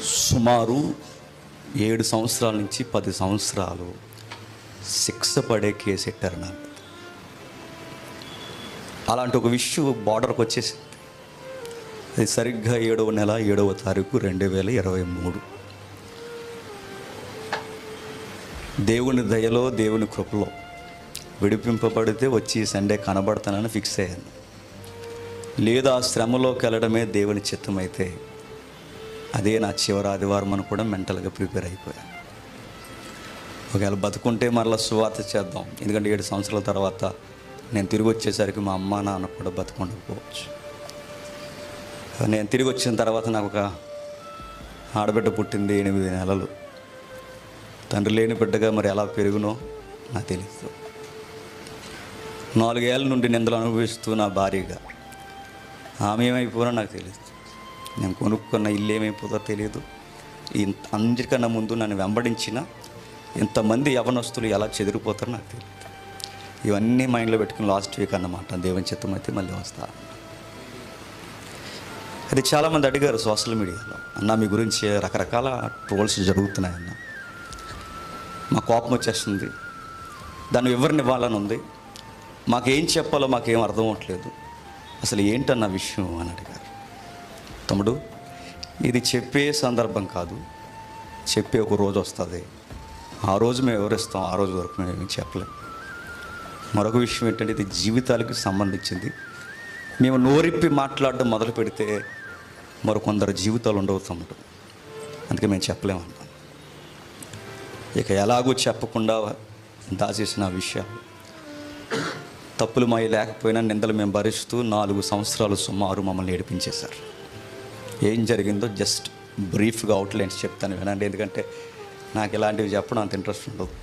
సుమారు 7 సంవత్సరాల నుంచి 10 సంవత్సరాలు శిక్ష పడే కేసు ఎట్టారు నాకు. అలాంటి ఒక విషయం బార్డర్కి వచ్చేసింది. అది సరిగ్గా 7వ నెల 7వ తారీఖు 2023. దేవుని దయలో దేవుని కృపలో విడిపింపబడితే వచ్చి సండే కనబడతానని ఫిక్స్ అయ్యాను. లేదా శ్రమలోకి వెళ్ళడమే దేవుని చిత్తమైతే అదే నా చివరి ఆదివారం అని కూడా మెంటల్గా ప్రిపేర్ అయిపోయాను. ఒకవేళ బతుకుంటే మరలా సువార్త చేద్దాం, ఎందుకంటే 7 సంవత్సరాల తర్వాత నేను తిరిగి వచ్చేసరికి మా అమ్మ నాన్న కూడా బతుకుండకపోవచ్చు. నేను తిరిగి వచ్చిన తర్వాత నాకు ఒక ఆడబిడ్డ పుట్టింది, 8 నెలలు. తండ్రి లేని బిడ్డగా మరి ఎలా పెరుగునో నాకు తెలియదు. 4 ఏళ్ళ నుండి నిందలు అనుభవిస్తూ నా భార్యగా ఆమె ఏమైపోయినా నాకు తెలియదు. నేను కొనుక్కున్న ఇల్లు ఏమైపోతుందో తెలియదు. అందరికన్నా ముందు నన్ను వెంబడించిన ఇంతమంది యవనస్తులు ఎలా చెదిరిపోతారో నాకు తెలియదు. ఇవన్నీ మైండ్లో పెట్టుకుని లాస్ట్ వీక్ అన్నమాట దేవుని చిత్తం అయితే మళ్ళీ వస్తా. అది చాలామంది అడిగారు సోషల్ మీడియాలో, అన్న మీ గురించి రకరకాల ట్రోల్స్ జరుగుతున్నాయన్న. మా కోపం వచ్చేస్తుంది, దాన్ని వివరణ ఇవ్వాలని ఉంది, మాకేం చెప్పాలో మాకేం అర్థం అవ్వట్లేదు, అసలు ఏంటన్న విషయం అని అడిగారు. తమ్ముడు, ఇది చెప్పే సందర్భం కాదు, చెప్పే ఒక రోజు వస్తుంది. ఆ రోజు మేము వివరిస్తాం, ఆ రోజు వరకు మేము ఏమి చెప్పలేం. మరొక విషయం ఏంటంటే ఇది జీవితాలకు సంబంధించింది. మేము నోరిప్పి మాట్లాడడం మొదలు పెడితే మరికొందరు జీవితాలు ఉండవు తమ్ముడు, అందుకే మేము చెప్పలేమన్నా. ఇక ఎలాగో చెప్పకుండా దాచేసిన విషయాలు, తప్పులు మావి లేకపోయినా నిందలు మేము భరిస్తూ 4 సంవత్సరాలు సుమారు మమ్మల్ని ఏడిపించేశారు. ఏం జరిగిందో జస్ట్ బ్రీఫ్గా అవుట్లైన్స్ చెప్తాను వినండి, ఎందుకంటే నాకు ఇలాంటివి చెప్పడం అంత ఇంట్రెస్ట్ ఉండదు.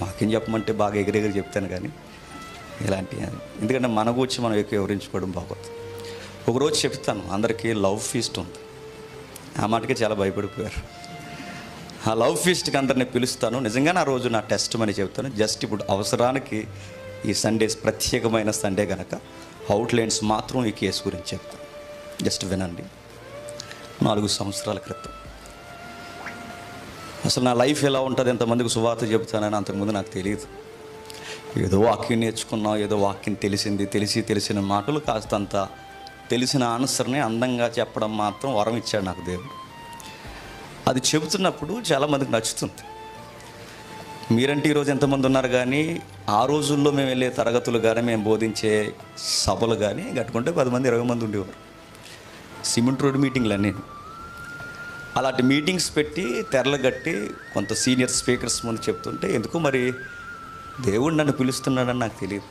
మాకేం చెప్పమంటే బాగా ఎగిరెగిరి చెప్తాను, కానీ ఇలాంటివి ఎందుకంటే మన గురించి మనం ఎక్కువ వివరించుకోవడం బాగోదు. ఒకరోజు చెప్తాను, అందరికీ లవ్ ఫీస్ట్ ఉంది. ఆ మాటకి చాలా భయపడిపోయారు. ఆ లవ్ ఫీస్ట్కి అందరినీ పిలుస్తాను. నిజంగా నా రోజు నా టెస్ట్ మని చెప్తాను. జస్ట్ ఇప్పుడు అవసరానికి ఈ సండేస్ ప్రత్యేకమైన సండే కనుక అవుట్లైన్స్ మాత్రం ఈ కేసు గురించి చెప్తాను, జస్ట్ వినండి. 4 సంవత్సరాల క్రితం అసలు నా లైఫ్ ఎలా ఉంటుంది, ఎంతమందికి సువార్త చెబుతానని అంతకుముందు నాకు తెలియదు. ఏదో వాక్యం నేర్చుకున్నాం, ఏదో వాక్యం తెలిసిన మాటలు కాస్తంత తెలిసిన ఆన్సర్ని అందంగా చెప్పడం మాత్రం వరం ఇచ్చాడు నాకు దేవుడు. అది చెబుతున్నప్పుడు చాలామందికి నచ్చుతుంది. మీరంటే ఈరోజు ఎంతమంది ఉన్నారు, కానీ ఆ రోజుల్లో మేము వెళ్ళే తరగతులు కానీ మేము బోధించే సభలు కానీ కట్టుకుంటే 10 మంది 20 మంది ఉండేవారు. సిమెంట్ రోడ్ మీటింగ్లు అన్నీ. అలాంటి మీటింగ్స్ పెట్టి తెరలు కట్టి కొంత సీనియర్ స్పీకర్స్ ముందు చెప్తుంటే ఎందుకు మరి దేవుడు నన్ను పిలుస్తున్నాడని నాకు తెలియదు.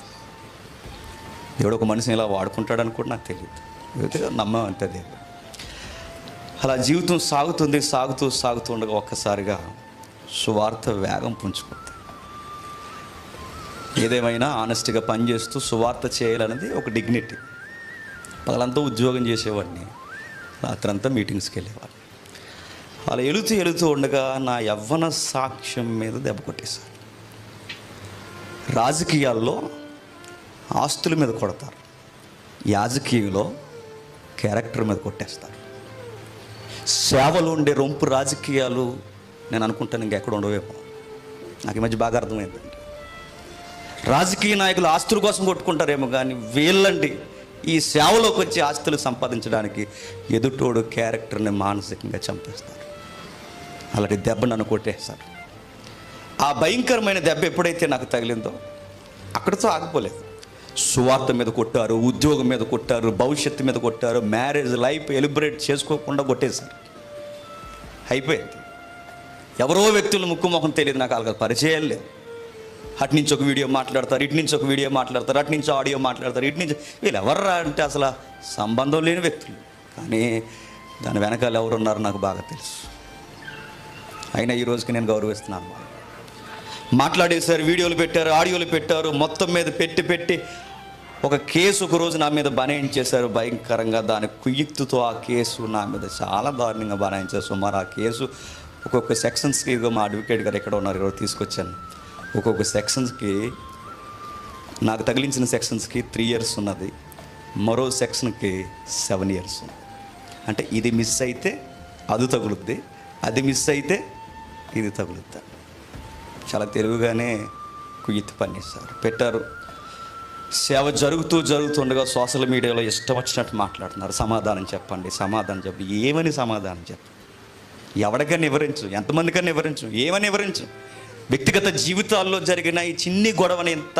దేవుడు ఒక మనిషిని ఇలా వాడుకుంటాడని కూడా నాకు తెలియదు. నమ్మం అంతే దేవుడు. అలా జీవితం సాగుతూ ఉండగా ఒక్కసారిగా సువార్త వేగం పుంజుకుంది. ఏదేమైనా ఆనెస్ట్గా పనిచేస్తూ సువార్త చేయాలనేది ఒక డిగ్నిటీ. పగలంతా ఉద్యోగం చేసేవాడిని, రాత్రంతా మీటింగ్స్కి వెళ్ళేవాడిని. అలా వెళుతూ ఉండగా నా యవ్వన సాక్ష్యం మీద దెబ్బ కొట్టేశారు. రాజకీయాల్లో ఆస్తుల మీద కొడతారు, యాజకీయంలో క్యారెక్టర్ మీద కొట్టేస్తారు. సేవలు ఉండే రొంపు రాజకీయాలు నేను అనుకుంటాను ఇంకెక్కడ ఉండవేమో. నాకు ఈ మధ్య బాగా అర్థమైందండి. రాజకీయ నాయకులు ఆస్తుల కోసం కొట్టుకుంటారేమో, కానీ వీళ్ళండి ఈ సేవలోకి వచ్చి ఆస్తులు సంపాదించడానికి ఎదుటోడు క్యారెక్టర్ని మానసికంగా చంపేస్తారు. అలాంటి దెబ్బ నన్ను కొట్టేస్తారు. ఆ భయంకరమైన దెబ్బ ఎప్పుడైతే నాకు తగిలిందో అక్కడితో ఆగిపోలేదు. సువార్త మీద కొట్టారు, ఉద్యోగం మీద కొట్టారు, భవిష్యత్తు మీద కొట్టారు, మ్యారేజ్ లైఫ్ సెలబ్రేట్ చేసుకోకుండా కొట్టేశారు. అయిపోయింది. ఎవరో వ్యక్తులు ముక్కుముఖం తెలియదు, నాకు వాళ్ళకి పరిచయాలు లేవు. అటు నుంచి ఒక వీడియో మాట్లాడతారు, ఇటు నుంచి ఒక వీడియో మాట్లాడతారు, అటు నుంచి ఆడియో మాట్లాడతారు, ఇటు నుంచి వీళ్ళు ఎవర్రా అంటే అసలు సంబంధం లేని వ్యక్తులు. కానీ దాని వెనకాల ఎవరున్నారో నాకు బాగా తెలుసు. అయినా ఈ రోజుకి నేను గౌరవిస్తున్నాను. మాట్లాడేశారు, వీడియోలు పెట్టారు, ఆడియోలు పెట్టారు, మొత్తం మీద పెట్టి ఒక కేసు ఒక రోజు నా మీద బనాయించేశారు భయంకరంగా. దాని కుయుక్తితో ఆ కేసు నా మీద చాలా దారుణంగా బనాయించారు. సుమారు ఆ కేసు ఒక్కొక్క సెక్షన్స్కి, ఇదిగో మా అడ్వకేట్ గారు ఎక్కడ ఉన్నారు, ఈరోజు తీసుకొచ్చాను. ఒక్కొక్క సెక్షన్స్కి నాకు తగిలించిన సెక్షన్స్కి 3 years ఉన్నది, మరో సెక్షన్కి 7 years ఉంది. అంటే ఇది మిస్ అయితే అది తగులుద్ది, అది మిస్ అయితే ఇది తగులుద్ది. చాలా తెలివిగానే కుయ్యెత్తి పనిస్తారు పెట్టారు. సేవ జరుగుతుండగా సోషల్ మీడియాలో ఇష్టం వచ్చినట్టు మాట్లాడుతున్నారు. సమాధానం చెప్పండి, సమాధానం చెప్పండి. ఏమని సమాధానం చెప్పండి? ఎవరికైనా వివరించు, ఎంతమందికైనా వివరించు, ఏమని వివరించు? వ్యక్తిగత జీవితాల్లో జరిగిన ఈ చిన్ని గొడవని ఎంత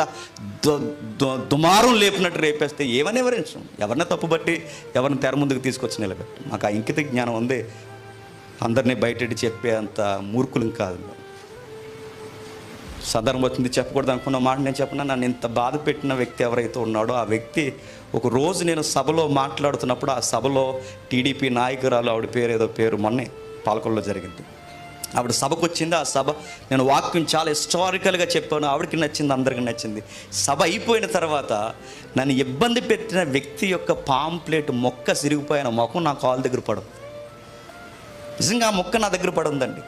దుమారం లేపినట్టు రేపేస్తే ఏమని వివరించు? ఎవరిని తప్పుబట్టి ఎవరిని తెర ముందుకు తీసుకొచ్చి నిలబెట్టు. మాకు ఆ ఇంకిత జ్ఞానం ఉంది, అందరినీ బయటెట్టి చెప్పే అంత మూర్ఖులం కాదు. సందర్భం వచ్చింది చెప్పకూడదు అనుకున్న మాట నేను చెప్పిన, నన్ను ఇంత బాధ పెట్టిన వ్యక్తి ఎవరైతే ఉన్నాడో ఆ వ్యక్తి ఒక రోజు నేను సభలో మాట్లాడుతున్నప్పుడు, ఆ సభలో టీడీపీ నాయకురాలు, ఆవిడ పేరు ఏదో పేరు మొన్నే పాలకొల్లో జరిగింది, ఆవిడ సభకు వచ్చింది. ఆ సభ నేను వాక్యం చాలా హిస్టారికల్గా చెప్పాను, ఆవిడకి నచ్చింది, అందరికీ నచ్చింది. సభ అయిపోయిన తర్వాత నన్ను ఇబ్బంది పెట్టిన వ్యక్తి యొక్క పాంప్లెట్ మొక్క సిరిగిపోయిన ముఖం నా కాలు దగ్గర పడదు. నిజంగా ఆ మొక్క నా దగ్గర పడుందండి.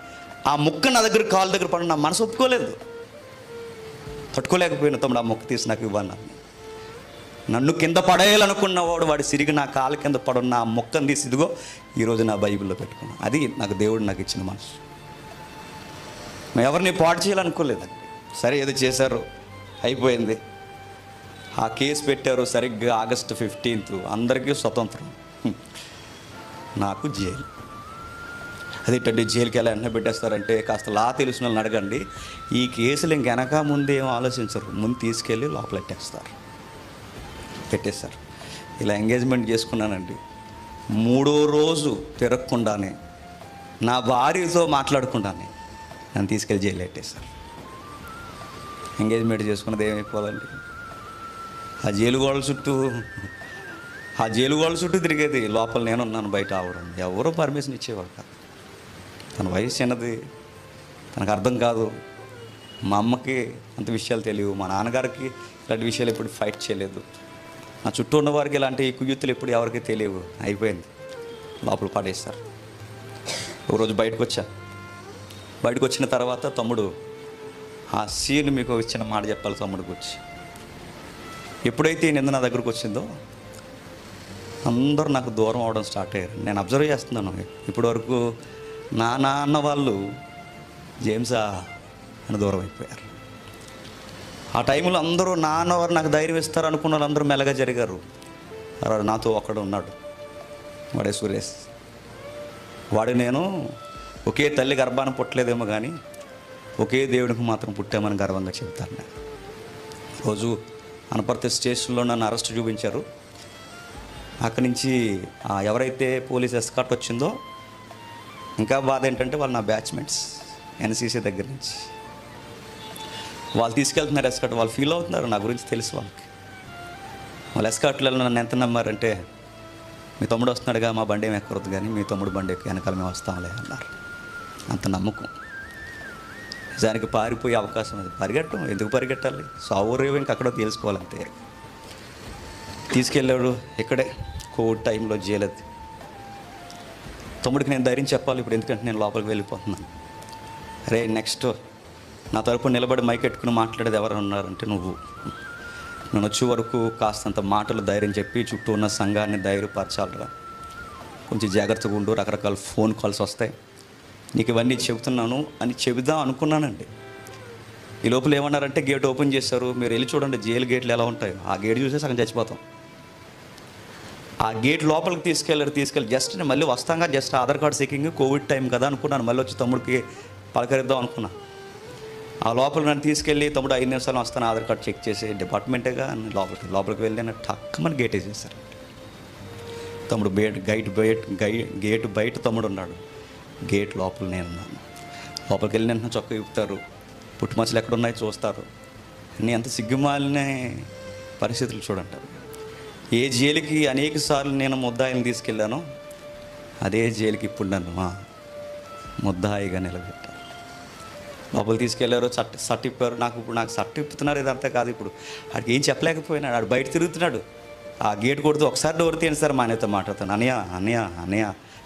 ఆ మొక్క నా దగ్గర కాలు దగ్గర పడి నా మనసు ఒప్పుకోలేదు, తట్టుకోలేకపోయిన. తమ్ముడు ఆ మొక్క తీసి నాకు ఇవ్వన్నాను. నన్ను కింద పడేయాలనుకున్నవాడు వాడు సిరిగి నా కాలు కింద పడున్న ఆ మొక్కను తీసి ఇదిగో ఈరోజు నా బైబిల్లో పెట్టుకున్నాను. అది నాకు దేవుడు నాకు ఇచ్చిన మనసు. మేము ఎవరిని పాడు చేయాలనుకోలేదండి. సరే ఏదో చేశారు, అయిపోయింది. ఆ కేసు పెట్టారు సరిగ్గా ఆగస్టు 15 అందరికీ స్వతంత్రం, నాకు జైలు. అదేంటంటే జైలుకి ఎలా వెంటనే పెట్టేస్తారంటే, కాస్త లా తెలిసిన వాళ్ళని అడగండి. ఈ కేసులు ఇంకెనక ముందు ఏం ఆలోచించరు, ముందు తీసుకెళ్ళి లోపల పెట్టేస్తారు. ఇలా ఎంగేజ్మెంట్ చేసుకున్నానండి. 3వ రోజు తిరగకుండానే నా భార్యతో మాట్లాడకుండానే నన్ను తీసుకెళ్ళి జైలు పెట్టేశారు. ఎంగేజ్మెంట్ చేసుకున్నది ఏమైపోవాలండి? ఆ జైలు గోడల చుట్టూ తిరిగేది. లోపల నేనున్నాను, బయట ఆవడం. ఎవరో పర్మిషన్ ఇచ్చేవాడు కాదు. తన వయసు చిన్నది, తనకు అర్థం కాదు. మా అమ్మకి అంత విషయాలు తెలియవు, మా నాన్నగారికి ఇలాంటి విషయాలు ఎప్పుడు ఫైట్ చేయలేదు. నా చుట్టూ ఉన్న వారికి ఇలాంటి కుయ్యుత్తులు ఎప్పుడు ఎవరికి తెలియవు. అయిపోయింది, లోపల పడేస్తారు. ఒకరోజు బయటకు వచ్చిన తర్వాత తమ్ముడు ఆ సీన్ మీకు ఇచ్చిన మాట చెప్పాలి. తమ్ముడికి వచ్చి ఎప్పుడైతే ఈ నింద నా దగ్గరకు వచ్చిందో అందరూ నాకు దూరం అవడం స్టార్ట్ అయ్యారు. నేను అబ్జర్వ్ చేస్తున్నాను. ఇప్పటి వరకు నా నాన్న వాళ్ళు జేమ్సా అని దూరం అయిపోయారు. ఆ టైంలో అందరూ నాన్నవారు నాకు ధైర్యం ఇస్తారు అనుకున్న వాళ్ళందరూ మెల్లగా జరిగారు. నాతో ఒకడు ఉన్నాడు, వాడే సురేష్. వాడు నేను ఒకే తల్లి గర్భాన పుట్టలేదేమో కానీ ఒకే దేవుడికి మాత్రం పుట్టామని గర్వంగా చెప్తాను. నేను రోజు అనపర్తి స్టేషన్లో నన్ను అరెస్ట్ చూపించారు. అక్కడి నుంచి ఎవరైతే పోలీస్ ఎస్కార్ట్ వచ్చిందో, ఇంకా బాధ ఏంటంటే వాళ్ళు నా బ్యాచ్మెంట్స్ ఎన్సీసీ దగ్గర నుంచి వాళ్ళు తీసుకెళ్తున్నారు ఎస్కార్ట్. వాళ్ళు ఫీల్ అవుతున్నారు, నా గురించి తెలుసు వాళ్ళకి. వాళ్ళు ఎస్కార్ట్లో నన్ను ఎంత నమ్మారంటే, మీ తమ్ముడు వస్తున్నాడుగా, మా బండి ఏమి ఎక్కరొద్దు కానీ మీ తమ్ముడు బండి ఎక్కి వెనకాల మేము వస్తాంలే అన్నారు. అంత నమ్మకం. నిజానికి పారిపోయే అవకాశం అది. ఎందుకు పరిగెట్టాలి? సావురేవో ఇంకక్కడో తెలుసుకోవాలంతే. తీసుకెళ్ళాడు. ఇక్కడే కోవిడ్ టైంలో జైలది. తమ్ముడికి నేను ధైర్యం చెప్పాలి ఇప్పుడు, ఎందుకంటే నేను లోపలికి వెళ్ళిపోతున్నాను. అరే నెక్స్ట్ నా తరపున నిలబడి మైక్ ఎట్టుకుని మాట్లాడేది ఎవరు ఉన్నారంటే నువ్వు. నేను వచ్చే వరకు కాస్తంత మాటలు ధైర్యం చెప్పి చుట్టూ ఉన్న సంఘాన్ని ధైర్యపరచాలరా, కొంచెం జాగ్రత్తగా ఉండు, రకరకాల ఫోన్ కాల్స్ వస్తాయి, నీకు ఇవన్నీ చెబుతున్నాను అని చెబుదాం అనుకున్నానండి. ఈ లోపల ఏమన్నారంటే గేట్ ఓపెన్ చేశారు. మీరు వెళ్ళి చూడండి జైలు గేట్లు ఎలా ఉంటాయో. ఆ గేట్ చూసే సగం చచ్చిపోతాం. ఆ గేట్ లోపలికి తీసుకెళ్ళి జస్ట్ నేను మళ్ళీ వస్తాగా, just Aadhaar card checking, Covid time కదా అనుకున్నాను. మళ్ళీ వచ్చి తమ్ముడికి పలకరిద్దాం అనుకున్నా. ఆ లోపల నన్ను తీసుకెళ్ళి తమ్ముడు 5 నిమిషాలు వస్తాను, ఆధార్ కార్డ్ చెక్ చేసి డిపార్ట్మెంటేగా లోపలికి వెళ్ళి నన్ను టక్కమని గేట్ వేసేసారు. తమ్ముడు గేట్ బయట తమ్ముడు ఉన్నాడు, గేట్ లోపల నేనున్నాను. లోపలికి వెళ్ళి నన్ను చొక్క ఇప్పుతారు, పుట్టుమచ్చలు ఎక్కడ ఉన్నాయో చూస్తారు. నేను ఎంత సిగ్గుమాలిన పరిస్థితులు చూడంటారు. ఏ జైలుకి అనేక సార్లు నేను ముద్దాయిని తీసుకెళ్ళానో అదే జైలుకి ఇప్పుడు నన్ను ముద్దాయిగా నిలబెట్టారు. లోపలికి తీసుకెళ్లారు, సట్టు ఇప్పారు. నాకు సట్టు ఇప్పుతున్నారు. ఇదంతా కాదు, ఇప్పుడు ఆడికి ఏం చెప్పలేకపోయినాడు. ఆడు బయట తిరుగుతున్నాడు. ఆ గేట్ కొడుతూ ఒకసారి డోర్ తీయండి సార్, మా ఆయనతో మాట్లాడతాను. అన్నయ్య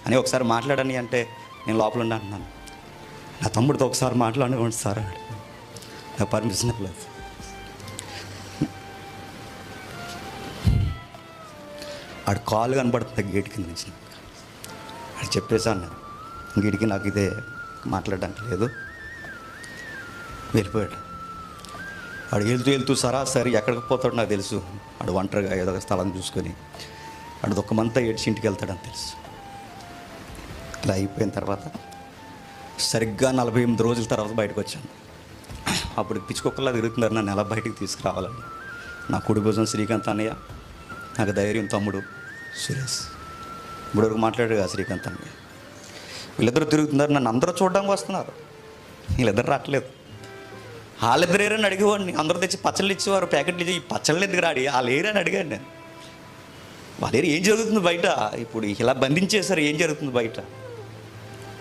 అని ఒకసారి మాట్లాడని అంటే నేను లోపల ఉండి అంటున్నాను, నా తమ్ముడితో ఒకసారి మాట్లాడనివ్వండి సార్ అని. నాకు పర్మిషన్ ఇవ్వలేదు. ఆడు కాలు కనబడుతుంది గేట్ కింద నుంచి. అది చెప్పేసాను నేను, వీడికి నాకు ఇదే మాట్లాడడానికి లేదు, వెళ్ళిపోయాడు. వాడు వెళ్తూ సరాసరి ఎక్కడికి పోతాడో నాకు తెలుసు. వాడు ఒంటరిగా ఏదో ఒక స్థలం చూసుకొని వాడు దుఃఖమంతా ఏడ్చి ఇంటికి వెళ్తాడని తెలుసు. ఇలా అయిపోయిన తర్వాత సరిగ్గా 48 రోజుల తర్వాత బయటకు వచ్చాను. అప్పుడు పిచ్చుకొక్కలా తిరుగుతున్నారు నన్ను ఎలా బయటికి తీసుకురావాలని. నా కుడి భుజం శ్రీకాంత్ అన్నయ్య, నాకు ధైర్యం తమ్ముడు సురేష్. ఇప్పటివరకు మాట్లాడాడు కదా శ్రీకాంత్ అన్నయ్య. వీళ్ళిద్దరూ తిరుగుతున్నారు, నన్ను అందరూ చూడడానికి వస్తున్నారు, వీళ్ళిద్దరు రావట్లేదు. వాళ్ళిద్దరు ఏరని అడిగేవాడిని. అందరూ తెచ్చి పచ్చళ్ళు ఇచ్చేవారు, ప్యాకెట్లు ఇచ్చి, ఈ పచ్చళ్ళు ఎందుకు రాడి వాళ్ళు ఏరని అడిగాను నేను. వాళ్ళ ఏం జరుగుతుంది బయట, ఇప్పుడు ఇలా బంధించేశారు, ఏం జరుగుతుంది బయట.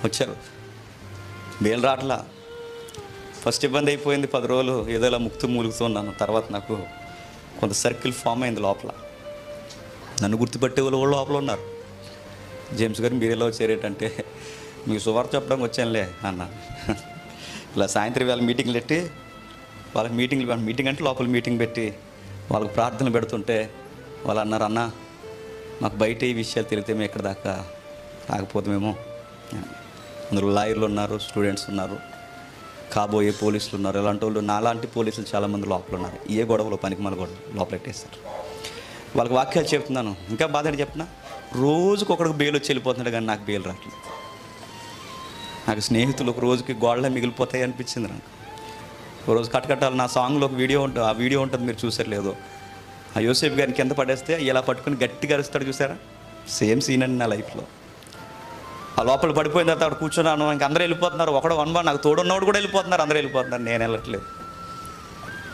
వచ్చారు, బేలు రాట్లా. ఫస్ట్ ఇబ్బంది అయిపోయింది, 10 రోజులు ఏదో ఇలా మూలుగుతున్నాను. తర్వాత నాకు కొంత సర్కిల్ ఫామ్ అయింది లోపల. నన్ను గుర్తుపట్టే వాళ్ళు లోపల ఉన్నారు. జేమ్స్ గారు మీరు ఎలా వచ్చారేటంటే, మీకు సువార్త చెప్పడానికి వచ్చానులే అన్న. ఇలా సాయంత్రం వేళ మీటింగ్లు పెట్టి వాళ్ళకి మీటింగ్ అంటే లోపల మీటింగ్ పెట్టి వాళ్ళకి ప్రార్థనలు పెడుతుంటే వాళ్ళు అన్నారు, అన్న మాకు బయట ఈ విషయాలు తెలిగితే మేము ఎక్కడ దాకా రాకపోతామేమో. అందులో లాయర్లు ఉన్నారు, స్టూడెంట్స్ ఉన్నారు, కాబోయే పోలీసులు ఉన్నారు. ఇలాంటి వాళ్ళు నాలాంటి పోలీసులు చాలామంది లోపల ఉన్నారు. ఏ గొడవలో పనికిమాల గొడవ లోపల పెట్టేస్తారు. వాళ్ళకి వాక్యాలు చెప్తున్నాను. ఇంకా బాధ అని చెప్పిన, రోజుకు ఒకడికి బెయిల్ వచ్చి వెళ్ళిపోతున్నాడు, కానీ నాకు బెయిల్ రావట్లేదు. నాకు స్నేహితులు ఒక రోజుకి గోడలే మిగిలిపోతాయి అనిపించింది నాకు. ఒక రోజు కట్టకట్టాలి. నా సాంగ్లో ఒక వీడియో ఉంటుంది, ఆ వీడియో ఉంటుంది, మీరు చూసారు లేదో. ఆ యోసేఫ్ గారిని కింద పడేస్తే ఇలా పట్టుకుని గట్టిగా అరుస్తాడు, చూసారా? సేమ్ సీన్ అండి నా లైఫ్లో. ఆ లోపల పడిపోయిన తర్వాత అక్కడ కూర్చున్నాను, ఇంక అందరూ వెళ్ళిపోతున్నారు. ఒకడు వన్ నాకు తోడున్నవాడు కూడా వెళ్ళిపోతున్నారు, అందరూ వెళ్ళిపోతున్నారు, నేను వెళ్ళట్లేదు.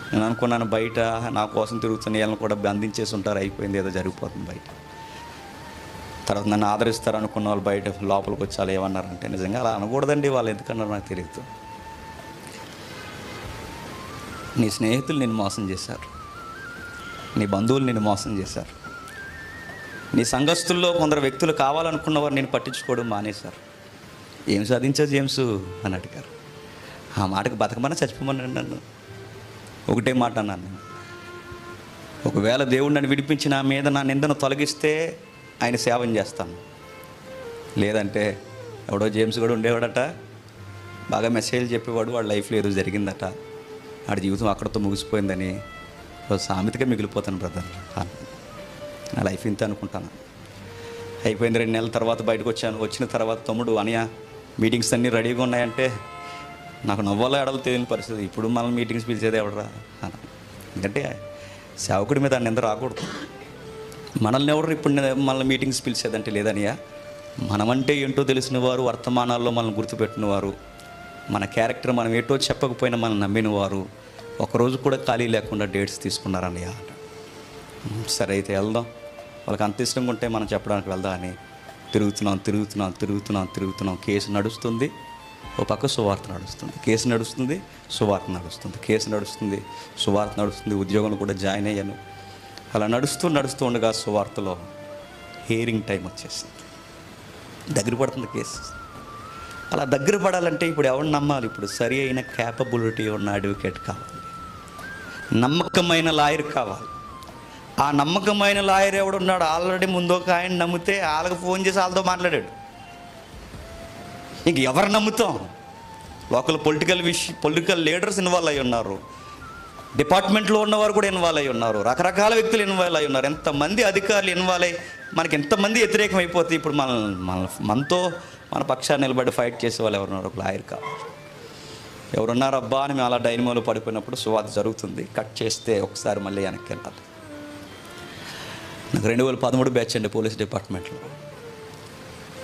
నేను అనుకున్నాను బయట నా కోసం తిరుగుతున్న వీళ్ళని కూడా బంధించేసి ఉంటారు, అయిపోయింది, ఏదో జరిగిపోతుంది బయట. తర్వాత నన్ను ఆదరిస్తారు అనుకున్న వాళ్ళు బయట లోపలికి వచ్చి వాళ్ళు ఏమన్నారంటే, నిజంగా అలా అనకూడదండి, వాళ్ళు ఎందుకన్నారో నాకు తెలియదు. నీ స్నేహితులు నిన్ను మోసం చేశారు, నీ బంధువులు నిన్ను మోసం చేశారు, నీ సంఘస్థుల్లో కొందరు వ్యక్తులు కావాలనుకున్నవారు నేను పట్టించుకోవడం మానేశారు. ఏం సాధించావు జేమ్స్ అని అడిగారు. ఆ మాటకు బతకమని చచ్చిపోమన్నాడు నన్ను. ఒకటే మాట అన్నాను నేను, ఒకవేళ దేవుడు నన్ను విడిపించి నా మీద నా నిందను తొలగిస్తే ఆయన సేవం చేస్తాను, లేదంటే ఎవడో జేమ్స్ కూడా ఉండేవాడట, బాగా మెసేజ్ చెప్పేవాడు, వాడి లైఫ్లో ఏదో జరిగిందట, వాడి జీవితం అక్కడితో ముగిసిపోయిందని సామెతగా మిగిలిపోతాను బ్రదర్. నా లైఫ్ ఇంత అనుకుంటాను. అయిపోయింది. 2 నెలల తర్వాత బయటకు వచ్చాను. వచ్చిన తర్వాత తమ్ముడు అనయ్య మీటింగ్స్ అన్నీ రెడీగా ఉన్నాయంటే నాకు నవ్వాలో ఎడలు తెలియని పరిస్థితి. ఇప్పుడు మనల్ని మీటింగ్స్ పిలిచేది ఎవడరా అని. ఎందుకంటే సేవకుడి మీద నింద రాకూడదు. మనల్ని ఎవరు ఇప్పుడు మనల్ని మీటింగ్స్ పిలిచేదంటే లేదనియా, మనమంటే ఏంటో తెలిసిన వారు, వర్తమానాల్లో మనల్ని గుర్తుపెట్టిన వారు, మన క్యారెక్టర్ మనం ఏటో చెప్పకపోయినా మనం నమ్మిన వారు ఒకరోజు కూడా ఖాళీ లేకుండా డేట్స్ తీసుకున్నారన్నయ్య. సరే అయితే వెళ్దాం, వాళ్ళకి అంత ఇష్టంగా ఉంటే మనం చెప్పడానికి వెళ్దాం అని తిరుగుతున్నాం. కేసు నడుస్తుంది, ఓ పక్క సువార్త నడుస్తుంది. కేసు నడుస్తుంది, సువార్త నడుస్తుంది. కేసు నడుస్తుంది, సువార్త నడుస్తుంది. ఉద్యోగంలో కూడా జాయిన్ అయ్యాను. అలా నడుస్తూ ఉండగా సువార్తలో హియరింగ్ టైం వచ్చేసింది. దగ్గర పడుతుంది కేసు. అలా దగ్గర పడాలంటే ఇప్పుడు ఎవరిని నమ్మాలి? ఇప్పుడు సరి అయిన క్యాపబిలిటీ ఉన్న అడ్వకేట్ కావాలి, నమ్మకమైన లాయర్ కావాలి. ఆ నమ్మకమైన లాయర్ ఎవడున్నాడు? ఆల్రెడీ ముందు ఒక ఆయన నమ్మితే వాళ్ళకి ఫోన్ చేసి వాళ్ళతో మాట్లాడాడు. ఇంక ఎవరు నమ్ముతాం? లోకల్ పొలిటికల్ లీడర్స్ ఇన్వాల్వ్ అయి ఉన్నారు, డిపార్ట్మెంట్లో ఉన్నవారు కూడా ఇన్వాల్వ్ అయి ఉన్నారు, రకరకాల వ్యక్తులు ఇన్వాల్వ్ అయి ఉన్నారు. ఎంతమంది అధికారులు ఇన్వాల్వ్ అయ్యి మనకి ఎంతమంది వ్యతిరేకం అయిపోతే ఇప్పుడు మనతో మన పక్షాన్ని నిలబడి ఫైట్ చేసే వాళ్ళు ఎవరున్నారు? ఒక లాయర్ కావాలి. ఎవరున్నారు అబ్బా అని మేము అలా డైనమోలో పడిపోయినప్పుడు సువార్త జరుగుతుంది. కట్ చేస్తే ఒకసారి మళ్ళీ వెనక్కి వెళ్ళాలి. నాకు 2013 బ్యాచ్ అండి పోలీస్ డిపార్ట్మెంట్లో.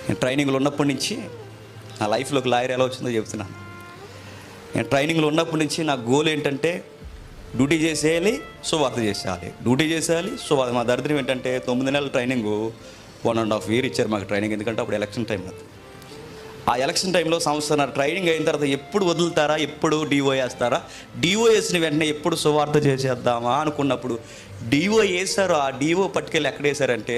నేను ట్రైనింగ్లో ఉన్నప్పటి నుంచి నా లైఫ్లోకి లాయర్ ఎలా వచ్చిందో చెప్తున్నాను. నేను ట్రైనింగ్లో ఉన్నప్పటి నుంచి నా గోల్ ఏంటంటే డ్యూటీ చేసేయాలి, సువార్త చేసేయాలి, డ్యూటీ చేసేయాలి, సువార్త. మా దరిద్రం ఏంటంటే 9 నెలల ట్రైనింగ్ 1.5 year ఇచ్చారు మాకు ట్రైనింగ్. ఎందుకంటే అప్పుడు ఎలక్షన్ టైం అది. ఆ ఎలక్షన్ టైంలో సంవత్సరం ట్రైనింగ్ అయిన తర్వాత ఎప్పుడు వదులుతారా, ఎప్పుడు డిఓ వేస్తారా, డిఓ వేసిన వెంటనే ఎప్పుడు సువార్త చేసేద్దామా అనుకున్నప్పుడు డిఓ వేశారు. ఆ డిఓ పట్టుకెళ్ళి ఎక్కడ వేశారంటే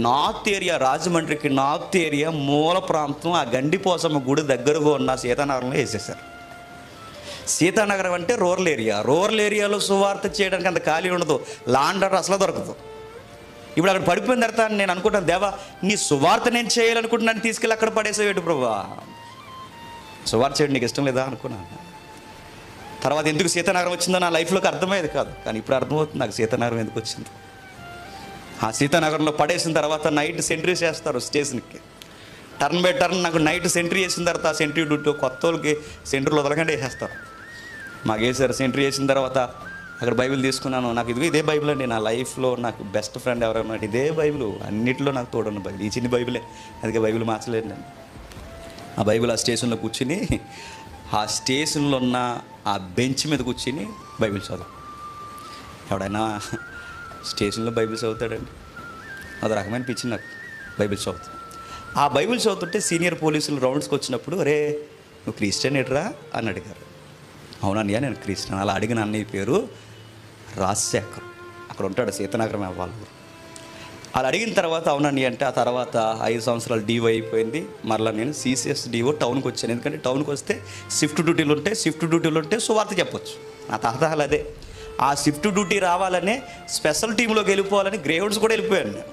నార్త్ ఏరియా, రాజమండ్రికి నార్త్ ఏరియా మూల ప్రాంతం, ఆ గండిపోసమ్మ గుడి దగ్గరగా ఉన్న సీతానగరంలో వేసేశారు. సీతానగరం అంటే రూరల్ ఏరియా. రూరల్ ఏరియాలో సువార్త చేయడానికి అంత ఖాళీ ఉండదు, లాండ్ ఆర్డర్ అసలు దొరకదు. ఇప్పుడు అక్కడ పడిపోయిన తర్వాత నేను అనుకుంటాను, దేవా నీ సువార్త నేను చేయాలనుకుంటున్నాను, తీసుకెళ్ళి అక్కడ పడేసేవేటు ప్రభువా, సువార్త చేయడం నీకు ఇష్టం లేదా అనుకున్నాను. తర్వాత ఎందుకు సీతానగరం వచ్చిందో నా లైఫ్లోకి అర్థమయ్యేది కాదు, కానీ ఇప్పుడు అర్థమవుతుంది నాకు సీతానగరం ఎందుకు వచ్చింది. ఆ సీతానగరంలో పడేసిన తర్వాత నైట్ సెంట్రీ చేస్తారు స్టేషన్కి, టర్న్ బై టర్న్. నాకు నైట్ సెంట్రీ చేసిన తర్వాత ఆ సెంట్రీ డ్యూటీ కొత్త వాళ్ళకి సెంట్రీలు వదలకంటే వేసేస్తారు. మాకు వేసారు. సెంట్రీ చేసిన తర్వాత అక్కడ బైబిల్ తీసుకున్నాను. నాకు ఇదే బైబిల్ అండి నా లైఫ్లో నాకు బెస్ట్ ఫ్రెండ్ ఎవరైనా ఇదే బైబిల్, అన్నింటిలో నాకు తోడున్న బైబిల్, ఈ చిన్న బైబిలే, అందుకే బైబిల్ మార్చలేదు నేను. ఆ బైబిల్ ఆ స్టేషన్లో కూర్చుని, ఆ స్టేషన్లో ఉన్న ఆ బెంచ్ మీద కూర్చుని బైబిల్ చదువు. ఎవడైనా స్టేషన్లో బైబిల్ చదువుతాడండి? అది రకమైన పిచ్చి నాకు. బైబిల్ చదువుతాను. ఆ బైబిల్ చదువుతుంటే సీనియర్ పోలీసులు రౌండ్స్కి వచ్చినప్పుడు, అరే నువ్వు క్రిస్టియన్ ఎట్రా అని అడిగారు. అవునన్నయ్య నేను క్రిస్టియన్. అలా అడిగిన అన్నయ్య పేరు రాజశేఖర్, అక్కడ ఉంటాడు సీతానగరం వాళ్ళు. అలా అడిగిన తర్వాత అవునన్నయ్య అంటే, ఆ తర్వాత 5 సంవత్సరాలు డివో అయిపోయింది. మరలా నేను సిసిఎస్ డివో టౌన్కి వచ్చాను. ఎందుకంటే టౌన్కి వస్తే షిఫ్ట్ డ్యూటీలు ఉంటే సువార్త చెప్పొచ్చు. నా తాతహాలు అదే. ఆ షిఫ్ట్ డ్యూటీ రావాలనే స్పెషల్ టీంలోకి వెళ్ళిపోవాలని గ్రేహౌండ్స్ కూడా వెళ్ళిపోయాను నేను.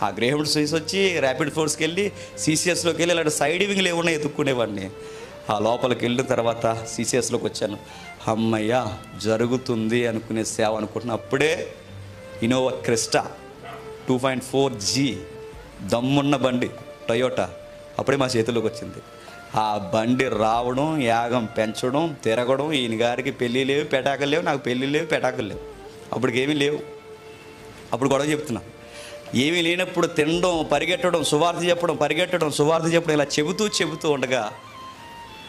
ఆ గ్రేహౌండ్స్ తీసి వచ్చి ర్యాపిడ్ ఫోర్స్కి వెళ్ళి సిసిఎస్లోకి వెళ్ళి ఇలాంటి సైడ్ వింగ్లు ఏమన్నా ఎత్తుక్కునేవాడిని. ఆ లోపలికి వెళ్ళిన తర్వాత సిసిఎస్లోకి వచ్చాను. అమ్మయ్య జరుగుతుంది అనుకునే సేవ అనుకుంటున్నా. అప్పుడే ఇన్నోవా క్రిస్టా 2.4G దమ్మున్న బండి టొయోటా అప్పుడే మా చేతుల్లోకి వచ్చింది. ఆ బండి రావడం, యాగం పెంచడం, తిరగడం, ఈయన గారికి పెళ్ళి లేవు, పెటాకులు లేవు, నాకు పెళ్ళి లేవు, పెటాకులు లేవు, అప్పటికేమీ లేవు. అప్పుడు గొడవ చెప్తున్నా. ఏమీ లేనప్పుడు తినడం, పరిగెట్టడం, సువార్త చెప్పడం ఇలా చెబుతూ ఉండగా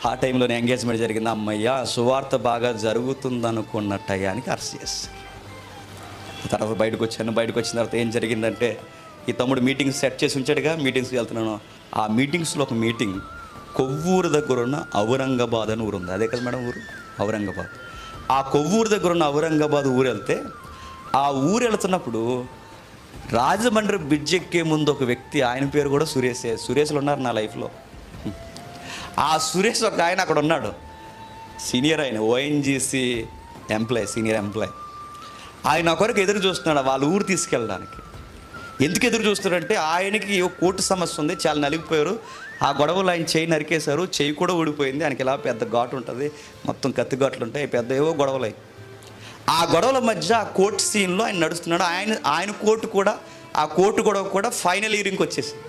ఆ టైంలోనే ఎంగేజ్మెంట్ జరిగింది. అమ్మయ్య సువార్త బాగా జరుగుతుందనుకున్న టయానికి అరెస్ట్ చేస్తారు. తర్వాత బయటకు వచ్చిన తర్వాత ఏం జరిగిందంటే, ఈ తమ్ముడు మీటింగ్స్ సెట్ చేసి ఉంచాడుగా, మీటింగ్స్కి వెళ్తున్నాను. ఆ మీటింగ్స్లో ఒక మీటింగ్ కొవ్వూరు దగ్గర ఉన్న ఔరంగాబాద్ అని ఊరు ఉంది. అదే కదా మేడం ఊరు, ఔరంగాబాద్. ఆ కొవ్వూరు దగ్గర ఉన్న ఔరంగాబాద్ ఊరు వెళ్తే, ఆ ఊరు వెళ్తున్నప్పుడు రాజమండ్రి బ్రిడ్జ్ ఎక్కే ముందు ఒక వ్యక్తి, ఆయన పేరు కూడా సురేష్లు ఉన్నారు నా లైఫ్లో. ఆ సురేష్ ఒక ఆయన అక్కడ ఉన్నాడు, సీనియర్ ఆయన, ఓఎన్జీసీ సీనియర్ ఎంప్లాయ్. ఆయన ఒకరికి ఎదురు చూస్తున్నాడు వాళ్ళ ఊరు తీసుకెళ్ళడానికి. ఎందుకు ఎదురు చూస్తున్నాడంటే, ఆయనకి కోర్టు సమస్య ఉంది, చాలా నలిగిపోయారు. ఆ గొడవలు ఆయన చేయి నరికేశారు, చేయి కూడా ఊడిపోయింది. ఆయనకి ఇలా పెద్ద ఘాటు ఉంటుంది, మొత్తం కత్తి ఘాట్లు ఉంటాయి, పెద్ద ఏవో గొడవలు అయ్యి. ఆ గొడవల మధ్య ఆ కోర్టు సీన్లో ఆయన నడుస్తున్నాడు. ఆయన కోర్టు గొడవ కూడా ఫైనల్ హియరింగ్కి వచ్చేసింది,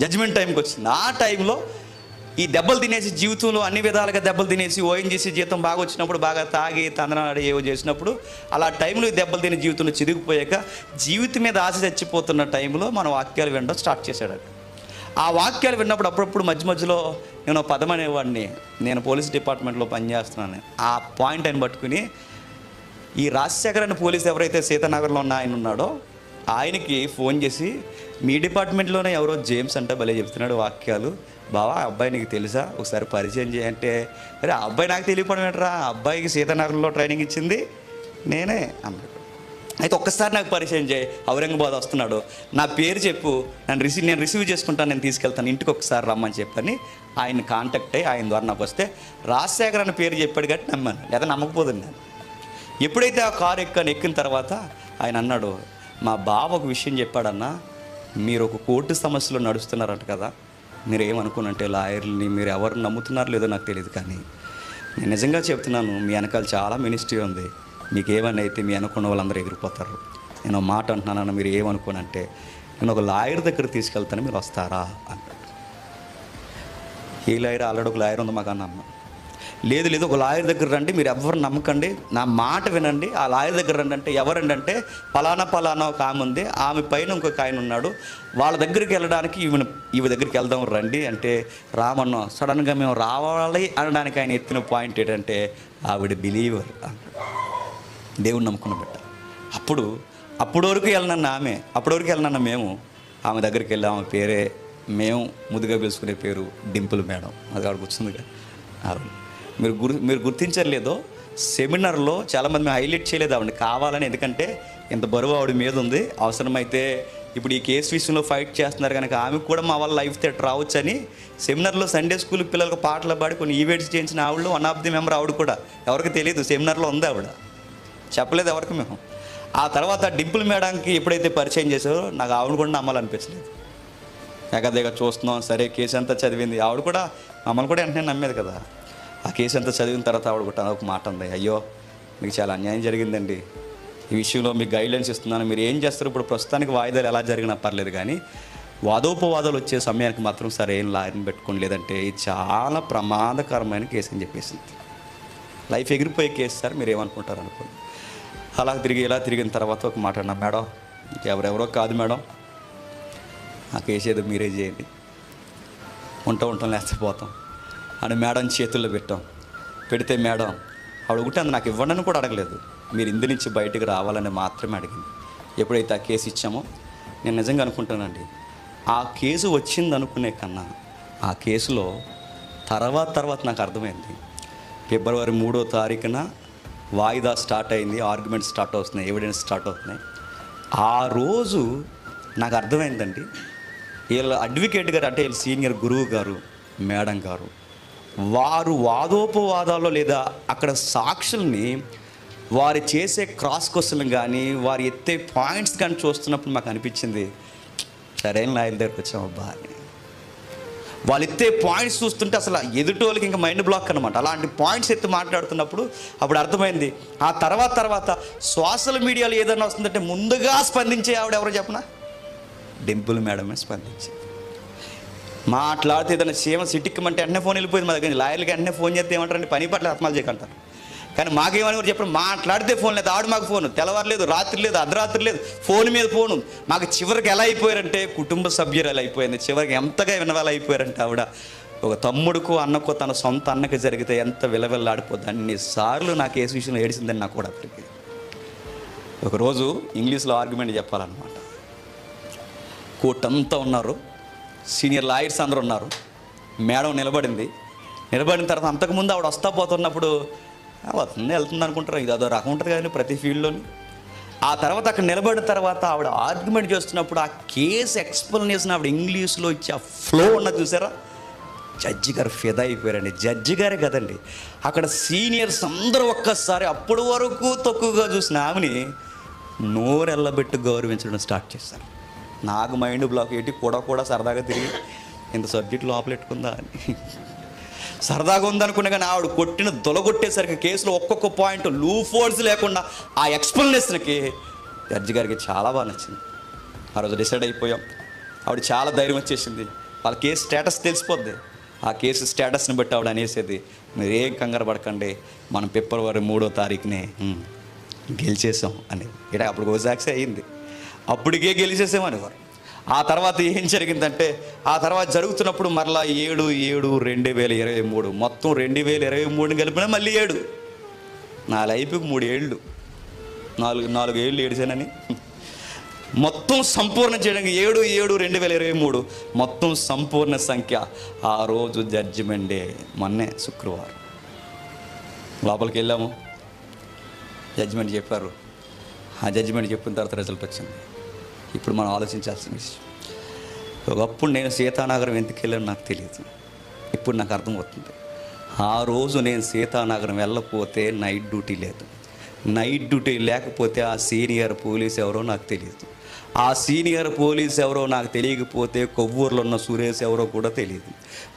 జడ్జిమెంట్ టైంకి వచ్చింది. ఆ టైంలో ఈ దెబ్బలు తినేసి, జీవితంలో అన్ని విధాలుగా దెబ్బలు తినేసి, ఓఎన్జీసీ జీతం బాగా వచ్చినప్పుడు బాగా తాగి తందనాడు ఏవో చేసినప్పుడు, అలా టైంలో ఈ దెబ్బలు తిని జీవితంలో చిరిగిపోయాక జీవితం మీద ఆశ చచ్చిపోతున్న టైంలో మన వాక్యాలు వినడం స్టార్ట్ చేశాడు. ఆ వాక్యాలు విన్నప్పుడు అప్పుడప్పుడు మధ్యలో నేను పదం అనేవాడిని, నేను పోలీస్ డిపార్ట్మెంట్లో పనిచేస్తున్నాను. ఆ పాయింట్ అని పట్టుకుని ఈ రాజశేఖర్ అనే పోలీస్ ఎవరైతే సీతానగర్లో ఉన్న ఆయన ఉన్నాడో ఆయనకి ఫోన్ చేసి, మీ డిపార్ట్మెంట్లోనే ఎవరో జేమ్స్ అంటే భలే చెప్తున్నాడు వాక్యాలు, బావా ఆ అబ్బాయి నీకు తెలుసా, ఒకసారి పరిచయం చేయంటే, అరే ఆ అబ్బాయి నాకు తెలియపడం ఏంట్రా, ఆ అబ్బాయికి సీతానగర్లో ట్రైనింగ్ ఇచ్చింది నేనే అన్నాడు. అయితే ఒక్కసారి నాకు పరిచయం చేయి, ఔరంగాబాద్ వస్తున్నాడు, నా పేరు చెప్పు, నేను రిసీవ్ చేసుకుంటాను, నేను తీసుకెళ్తాను, ఇంటికి ఒకసారి రమ్మని చెప్పని ఆయన కాంటాక్ట్ అయ్యి ఆయన ద్వారా నాకు వస్తే రాజశేఖర్ అనే పేరు చెప్పాడు కాబట్టి నమ్మాను, లేదా నమ్మకపోతుంది నేను. ఎప్పుడైతే ఆ కారు ఎక్కిన తర్వాత ఆయన అన్నాడు, మా బావ ఒక విషయం చెప్పాడన్నా, మీరు ఒక కోర్టు సమస్యలో నడుస్తున్నారంట కదా, మీరు ఏమనుకున్నంటే లాయర్ని మీరు ఎవరు నమ్ముతున్నారో లేదో నాకు తెలియదు, కానీ నేను నిజంగా చెప్తున్నాను, మీ వెనకాల చాలా మినిస్ట్రీ ఉంది, మీకు ఏమని అయితే మీ అనుకున్న వాళ్ళందరూ ఎగిరిపోతారు. నేను మాట అంటున్నానన్న, మీరు ఏమనుకోనంటే నేను ఒక లాయర్ దగ్గర తీసుకెళ్తాను, మీరు వస్తారా అన్నాడు. ఏ లాయర్? ఆల్రెడీ ఒక లాయర్ ఉంది మాకు అన్న. లేదు ఒక లాయర్ దగ్గర రండి, మీరు ఎవరు నమ్మకండి, నా మాట వినండి, ఆ లాయర్ దగ్గర రండి అంటే, ఎవరండి అంటే పలానా ఒక ఆమె ఉంది, ఆమె పైన ఇంకొక ఆయన ఉన్నాడు, వాళ్ళ దగ్గరికి వెళ్ళడానికి ఈమె దగ్గరికి వెళ్దాం రండి అంటే, రామన్న సడన్గా మేము రావాలి అనడానికి ఆయన ఎత్తిన పాయింట్ ఏంటంటే, ఆవిడ బిలీవర్, దేవుడు నమ్ముకున్న బిడ్డ. అప్పుడు వరకు వెళ్ళనన్న మేము ఆమె దగ్గరికి వెళ్ళి, ఆమె పేరే మేము ముద్దుగా పిలుచుకునే పేరు డింపుల్ మేడం, అది ఆవిడకి వచ్చిందిగా. ఆవిడ మీరు గుర్తించలేదో, సెమినార్లో చాలామంది మేము హైలైట్ చేయలేదు ఆవిడని కావాలని, ఎందుకంటే ఇంత బరువు ఆవిడ మీద ఉంది, అవసరమైతే ఇప్పుడు ఈ కేసు విషయంలో ఫైట్ చేస్తున్నారు కనుక ఆమెకు కూడా మా వాళ్ళ లైఫ్ థ్రెట్ రావచ్చు అని సెమినార్లో సండే స్కూల్ పిల్లలకు పాటలు పాడి కొన్ని ఈవెంట్స్ చేయించిన ఆవిడ వన్ ఆఫ్ ది మెంబర్. ఆవిడ కూడా ఎవరికి తెలియదు, సెమినార్లో ఉంది ఆవిడ, చెప్పలేదు ఎవరికి మేము. ఆ తర్వాత డింపుల్ మేడంకి ఎప్పుడైతే పరిచయం చేశారో నాకు ఆవిడ కూడా నమ్మాలనిపించలేదు. ఎగదిగా చూస్తున్నాం, సరే కేసు అంతా చదివింది. ఆవిడ కూడా మమ్మల్ని కూడా వెంటనే నమ్మేది కదా. ఆ కేసు అంతా చదివిన తర్వాత ఆవిడ కూడా ఒక మాట ఉంది, అయ్యో మీకు చాలా అన్యాయం జరిగిందండి, ఈ విషయంలో మీకు గైడ్లైన్స్ ఇస్తున్నాను, మీరు ఏం చేస్తారు, ఇప్పుడు ప్రస్తుతానికి వాయిదాలు ఎలా జరిగినా పర్లేదు కానీ వాదోపవాదాలు వచ్చే సమయానికి మాత్రం సరే ఏం లాయర్ని పెట్టుకోండి, లేదంటే ఇది చాలా ప్రమాదకరమైన కేసు అని చెప్పేసింది. లైఫ్ ఎగిరిపోయే కేసు సార్, మీరు ఏమనుకుంటారు అనుకోండి. అలా తిరిగి ఇలా తిరిగిన తర్వాత ఒక మాట అన్నా, మేడం ఎవరెవరో కాదు మేడం, ఆ కేసు ఏదో మీరే చేయండి, ఉంటాం లేకపోతాం అని మేడం చేతుల్లో పెడితే మేడం ఆవిడ ఒకటి అంది, నాకు ఇవ్వండి కూడా అడగలేదు, మీరు ఇందు నుంచి బయటకు రావాలని మాత్రమే అడిగింది. ఎప్పుడైతే ఆ కేసు ఇచ్చామో నేను నిజంగా అనుకుంటానండి, ఆ కేసు వచ్చింది అనుకునే కన్నా ఆ కేసులో తర్వాత నాకు అర్థమైంది, ఫిబ్రవరి 3వ తారీఖున వాయిదా స్టార్ట్ అయింది, ఆర్గ్యుమెంట్ స్టార్ట్ అవుతున్నాయి, ఎవిడెన్స్ స్టార్ట్ అవుతున్నాయి. ఆ రోజు నాకు అర్థమైందండి, వీళ్ళ అడ్వకేట్ గారు అంటే వీళ్ళ సీనియర్ గురువు గారు మేడం గారు వారు వాదోపవాదాల్లో లేదా అక్కడ సాక్షుల్ని వారు చేసే క్రాస్ క్వశ్చన్ కానీ వారు ఎత్తే పాయింట్స్ కానీ చూస్తున్నప్పుడు మాకు అనిపించింది, సరైన లాయర్ దగ్గరికి వచ్చామబ్బా అని. వాళ్ళు ఎత్తే పాయింట్స్ చూస్తుంటే అసలు ఎదుటోళ్ళకి ఇంకా మైండ్ బ్లాక్ అనమాట. అలాంటి పాయింట్స్ ఎత్తి మాట్లాడుతున్నప్పుడు అప్పుడు అర్థమైంది. ఆ తర్వాత సోషల్ మీడియాలో ఏదైనా వస్తుందంటే ముందుగా స్పందించే ఆవిడ ఎవరో చెప్పనా, డింపుల్ మేడమే స్పందించింది. మాట్లాడితే ఏదైనా సీమ సిటిక్కమంటే వెంటనే ఫోన్ వెళ్ళిపోయింది మా దగ్గర. లాయర్లకి వెంటనే ఫోన్ చేస్తే ఏమంటారండి, పని పట్ల ఆత్మాలు చేయకంటారు. కానీ మాకేమని కూడా చెప్పండి, మాట్లాడితే ఫోన్ లేదు, ఆవిడ మాకు ఫోను, తెల్లవారు రాత్రి లేదు, అర్ధరాత్రి లేదు, ఫోన్ మీద ఫోను. మాకు చివరికి ఎలా అయిపోయారంటే కుటుంబ సభ్యులు ఎలా అయిపోయింది, చివరికి ఎంతగా వినవాళ్ళు అయిపోయారంటే ఆవిడ ఒక తమ్ముడుకు అన్నకు తన సొంత అన్నకి జరిగితే ఎంత విలవిల్లాడిపోద్ది అన్నిసార్లు నాకు ఏ విషయంలో ఏడిసిందని నాకు కూడా అప్పటికి. ఒకరోజు ఇంగ్లీష్లో ఆర్గ్యుమెంట్ చెప్పాలన్నమాట. కోర్టు అంతా ఉన్నారు, సీనియర్ లాయర్స్ అందరూ ఉన్నారు, మేడం నిలబడిన తర్వాత అంతకుముందు ఆవిడ వస్తా పోతున్నప్పుడు వస్తుంది వెళ్తుంది అనుకుంటారు, ఇది అదో రకం ఉంటుంది కదండి ప్రతి ఫీల్డ్లోని. ఆ తర్వాత అక్కడ నిలబడిన తర్వాత ఆవిడ ఆర్గ్యుమెంట్ చేస్తున్నప్పుడు ఆ కేసు ఎక్స్ప్లెనేషన్ ఆవిడ ఇంగ్లీష్లో ఇచ్చి ఆ ఫ్లో ఉన్నది చూసారా, జడ్జి గారు ఫిదా అయిపోయారండి. జడ్జి గారే కదండి, అక్కడ సీనియర్స్ అందరూ ఒక్కసారి అప్పటి వరకు తక్కువగా చూసిన ఆమెని నోరెళ్ళబెట్టి గౌరవించడం స్టార్ట్ చేశారు. నాకు మైండ్ బ్లాక్ ఏంటి కూడా సరదాగా తిరిగి ఇంత సబ్జెక్ట్ లోపలెట్టుకుందా అని సరదాగా ఉందనుకున్నా కానీ ఆవిడ కొట్టిన దొలగొట్టేసరికి కేసులో ఒక్కొక్క పాయింట్ లూప్ హోల్స్ లేకుండా ఆ ఎక్స్ప్లెనేషన్కి జడ్జి గారికి చాలా బాగా నచ్చింది. ఆ రోజు డిసైడ్ అయిపోయాం. ఆవిడ చాలా ధైర్యం వచ్చేసింది, వాళ్ళ కేసు స్టేటస్ తెలిసిపోద్ది. ఆ కేసు స్టేటస్ని బట్టి ఆవిడ అనేసేది, మీరు ఏం కంగారు పడకండి, మనం ఫిబ్రవరి 3వ తారీఖునే గెలిచేసాం అని. ఇక్కడ అప్పుడు గోజాక్సే అయ్యింది, అప్పటికే గెలిచేసామనేవారు. ఆ తర్వాత ఏం జరిగిందంటే ఆ తర్వాత జరుగుతున్నప్పుడు మరలా 7/7/2023 మొత్తం 2023 కలిపినా మళ్ళీ 7 నా లైఫ్కి 3 ఏళ్ళు 4 ఏళ్ళు ఏడిచానని మొత్తం సంపూర్ణ చేయడానికి 7/7/2023 మొత్తం సంపూర్ణ సంఖ్య. ఆ రోజు జడ్జిమెంట్ డే, మొన్నే శుక్రవారం లోపలికి వెళ్ళాము, జడ్జిమెంట్ చెప్పారు. ఆ జడ్జిమెంట్ చెప్పిన తర్వాత రిజల్ట్ వచ్చింది. ఇప్పుడు మనం ఆలోచించాల్సిన విషయం, ఒకప్పుడు నేను సీతానగరం ఎందుకు వెళ్ళాను నాకు తెలియదు, ఇప్పుడు నాకు అర్థమవుతుంది. ఆ రోజు నేను సీతానగరం వెళ్ళకపోతే నైట్ డ్యూటీ లేదు, నైట్ డ్యూటీ లేకపోతే ఆ సీనియర్ పోలీస్ ఎవరో నాకు తెలియదు, ఆ సీనియర్ పోలీస్ ఎవరో నాకు తెలియకపోతే కొవ్వూరులో ఉన్న సురేష్ ఎవరో కూడా తెలియదు,